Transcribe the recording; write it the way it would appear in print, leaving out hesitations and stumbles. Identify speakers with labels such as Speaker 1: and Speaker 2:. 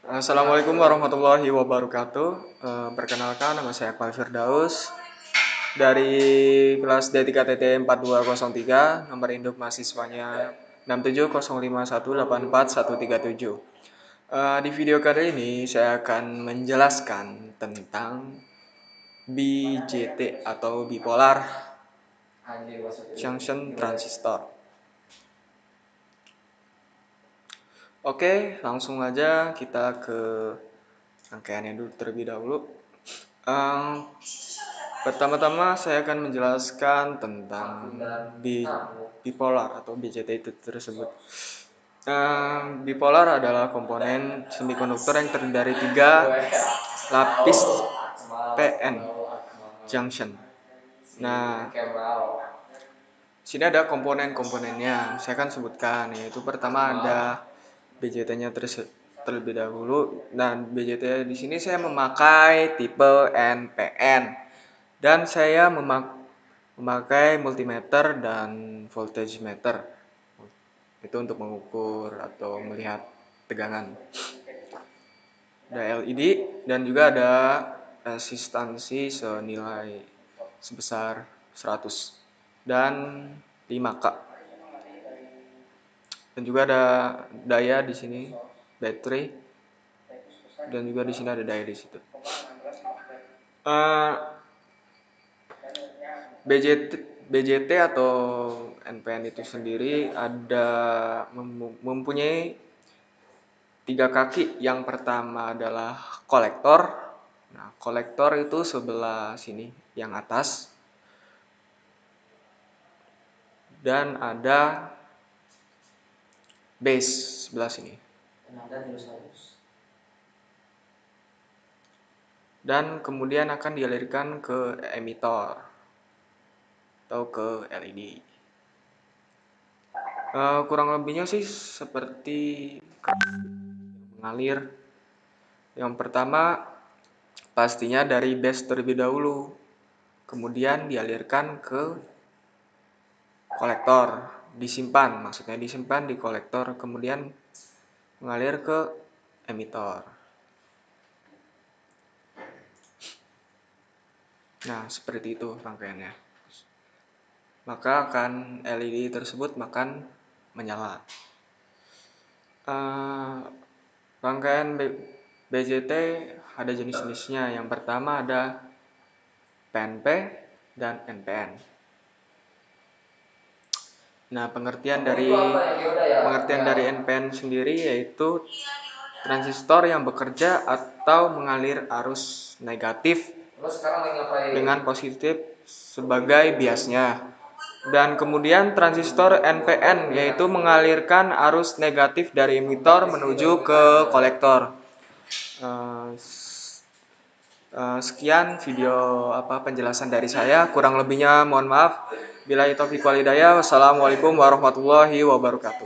Speaker 1: Assalamualaikum warahmatullahi wabarakatuh. Perkenalkan, nama saya Akmal Firdaus dari kelas D3TT 4203, nomor induk mahasiswanya 67051841137. Di video kali ini saya akan menjelaskan tentang BJT atau bipolar junction transistor. Oke, langsung aja kita ke rangkaiannya dulu terlebih dahulu. Pertama-tama saya akan menjelaskan tentang bipolar atau BJT itu tersebut. Bipolar adalah komponen semikonduktor yang terdiri dari 3 lapis PN junction. Nah, sini ada komponen-komponennya. Saya akan sebutkan, yaitu pertama ada BJT-nya terlebih dahulu, dan BJT di sini saya memakai tipe NPN dan saya memakai multimeter dan voltage meter itu untuk mengukur atau melihat tegangan. Ada LED dan juga ada resistansi senilai sebesar 100 dan 5K. Dan juga ada daya di sini, baterai, dan juga di sini ada daya di situ. BJT atau NPN itu sendiri mempunyai 3 kaki. Yang pertama adalah kolektor. Nah, kolektor itu sebelah sini, yang atas. Dan ada base sebelah sini. Dan kemudian akan dialirkan ke emitor atau ke LED. Kurang lebihnya sih seperti mengalir. Yang pertama pastinya dari base terlebih dahulu, kemudian dialirkan ke kolektor, maksudnya disimpan di kolektor, kemudian mengalir ke emitor. Nah, seperti itu rangkaiannya. Maka akan LED tersebut akan menyala. Rangkaian BJT ada jenis-jenisnya. Yang pertama ada PNP dan NPN. Nah, pengertian dari NPN sendiri yaitu transistor yang bekerja atau mengalir arus negatif dengan positif sebagai biasnya. Dan kemudian transistor NPN yaitu mengalirkan arus negatif dari emitor menuju ke kolektor. Sekian video penjelasan dari saya. Kurang lebihnya mohon maaf. Billahi taufiq wal hidayah. Wassalamualaikum warahmatullahi wabarakatuh.